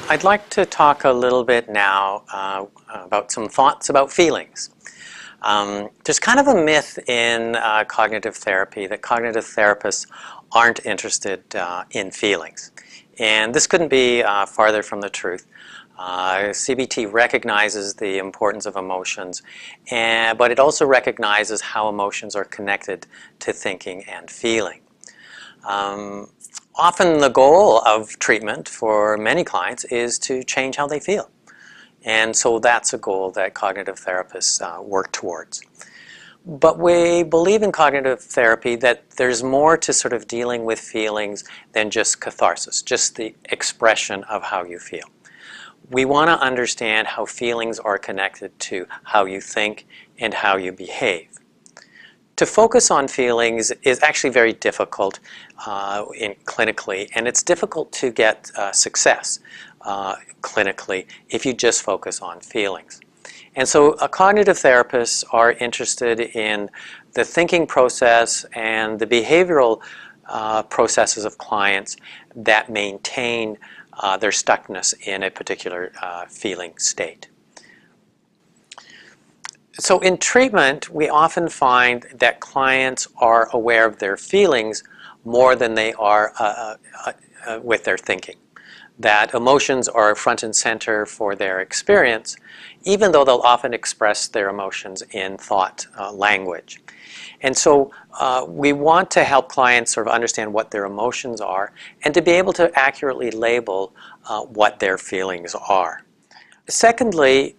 I'd like to talk a little bit now about some thoughts about feelings. There's kind of a myth in cognitive therapy that cognitive therapists aren't interested in feelings. And this couldn't be farther from the truth. CBT recognizes the importance of emotions, but it also recognizes how emotions are connected to thinking and feeling. Often the goal of treatment for many clients is to change how they feel. And so that's a goal that cognitive therapists work towards. But we believe in cognitive therapy that there's more to sort of dealing with feelings than just catharsis, just the expression of how you feel. We want to understand how feelings are connected to how you think and how you behave. To focus on feelings is actually very difficult clinically, and it's difficult to get success clinically if you just focus on feelings. And so cognitive therapists are interested in the thinking process and the behavioral processes of clients that maintain their stuckness in a particular feeling state. So in treatment, we often find that clients are aware of their feelings more than they are with their thinking. That emotions are front and center for their experience, even though they'll often express their emotions in thought language. And so we want to help clients sort of understand what their emotions are and to be able to accurately label what their feelings are. Secondly,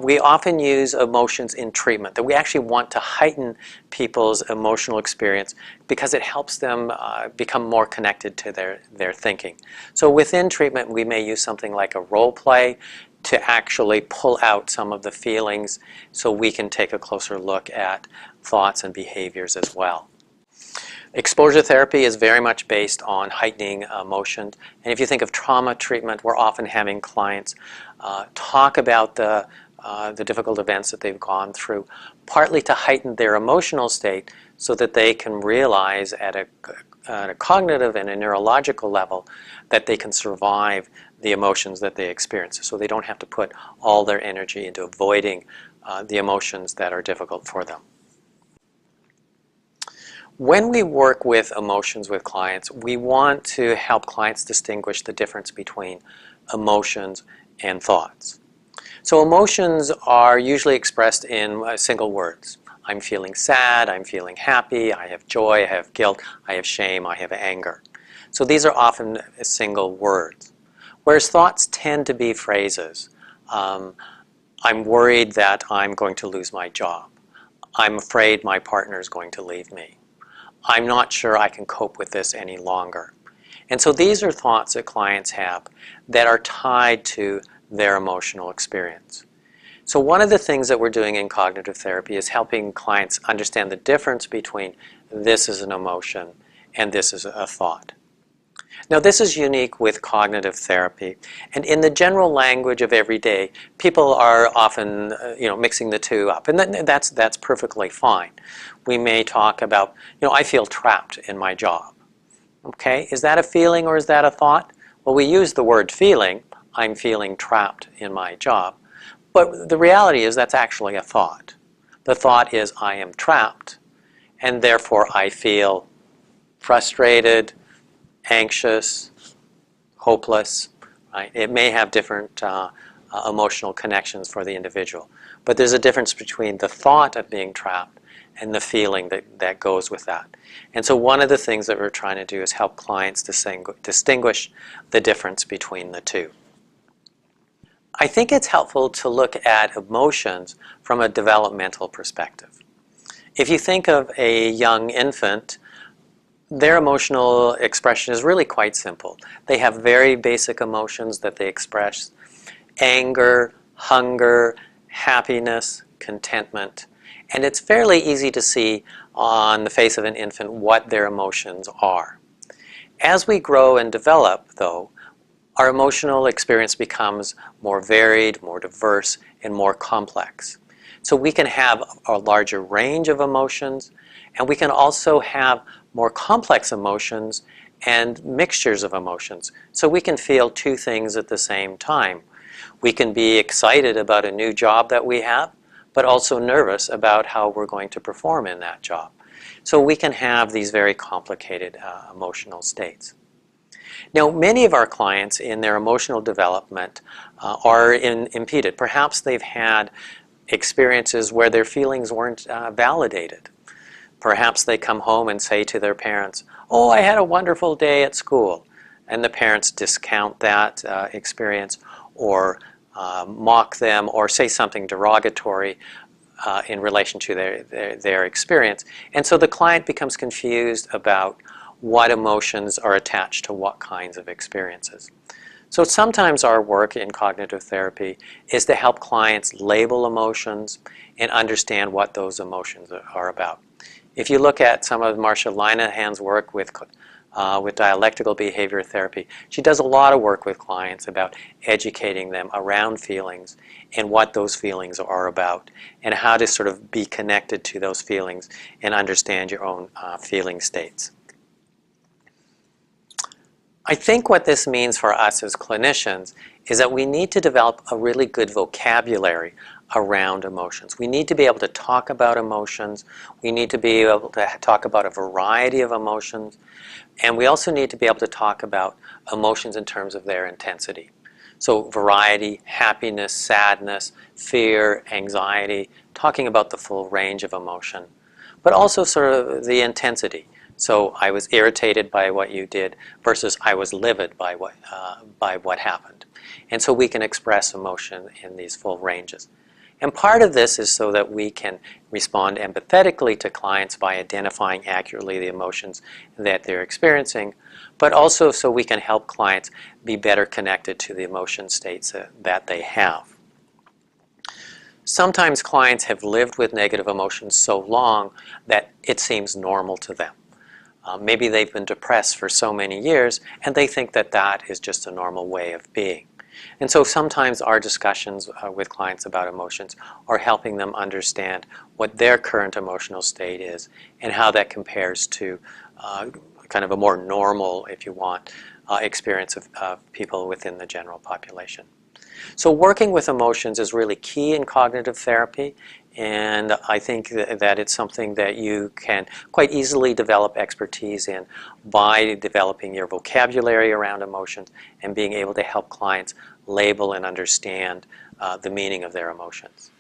we often use emotions in treatment, that we actually want to heighten people's emotional experience because it helps them become more connected to their thinking. So within treatment, we may use something like a role play to actually pull out some of the feelings so we can take a closer look at thoughts and behaviors as well. Exposure therapy is very much based on heightening emotion. And if you think of trauma treatment, we're often having clients talk about the difficult events that they've gone through, partly to heighten their emotional state so that they can realize at a cognitive and a neurological level that they can survive the emotions that they experience. So they don't have to put all their energy into avoiding the emotions that are difficult for them. When we work with emotions with clients, we want to help clients distinguish the difference between emotions and thoughts. So emotions are usually expressed in single words. I'm feeling sad, I'm feeling happy, I have joy, I have guilt, I have shame, I have anger. So these are often single words. Whereas thoughts tend to be phrases. I'm worried that I'm going to lose my job. I'm afraid my partner is going to leave me. I'm not sure I can cope with this any longer. And so these are thoughts that clients have that are tied to their emotional experience. So one of the things that we're doing in cognitive therapy is helping clients understand the difference between this is an emotion and this is a thought. Now this is unique with cognitive therapy, and in the general language of every day, people are often mixing the two up, and that's perfectly fine. We may talk about, I feel trapped in my job. Okay, is that a feeling or is that a thought? Well, we use the word feeling. I'm feeling trapped in my job. But the reality is that's actually a thought. The thought is I am trapped, and therefore I feel frustrated, anxious, hopeless. Right? It may have different emotional connections for the individual. But there's a difference between the thought of being trapped and the feeling that goes with that. And so one of the things that we're trying to do is help clients distinguish the difference between the two. I think it's helpful to look at emotions from a developmental perspective. If you think of a young infant, their emotional expression is really quite simple. They have very basic emotions that they express: anger, hunger, happiness, contentment. And it's fairly easy to see on the face of an infant what their emotions are. As we grow and develop, though, our emotional experience becomes more varied, more diverse, and more complex. So we can have a larger range of emotions, and we can also have more complex emotions and mixtures of emotions. So we can feel two things at the same time. We can be excited about a new job that we have, but also nervous about how we're going to perform in that job. So we can have these very complicated emotional states. Now, many of our clients in their emotional development are impeded. Perhaps they've had experiences where their feelings weren't validated. Perhaps they come home and say to their parents, "Oh, I had a wonderful day at school." And the parents discount that experience or mock them or say something derogatory in relation to their experience. And so the client becomes confused about what emotions are attached to what kinds of experiences. So sometimes our work in cognitive therapy is to help clients label emotions and understand what those emotions are about. If you look at some of Marsha Linehan's work with dialectical behavior therapy, she does a lot of work with clients about educating them around feelings and what those feelings are about and how to sort of be connected to those feelings and understand your own feeling states. I think what this means for us as clinicians is that we need to develop a really good vocabulary around emotions. We need to be able to talk about emotions. We need to be able to talk about a variety of emotions. And we also need to be able to talk about emotions in terms of their intensity. So variety, happiness, sadness, fear, anxiety, talking about the full range of emotion. But also sort of the intensity. So I was irritated by what you did versus I was livid by what happened. And so we can express emotion in these full ranges. And part of this is so that we can respond empathetically to clients by identifying accurately the emotions that they're experiencing, but also so we can help clients be better connected to the emotion states that they have. Sometimes clients have lived with negative emotions so long that it seems normal to them. Maybe they've been depressed for so many years and they think that that is just a normal way of being. And so sometimes our discussions with clients about emotions are helping them understand what their current emotional state is and how that compares to kind of a more normal, if you want, experience of people within the general population. So working with emotions is really key in cognitive therapy, and I think that it's something that you can quite easily develop expertise in by developing your vocabulary around emotions and being able to help clients label and understand the meaning of their emotions.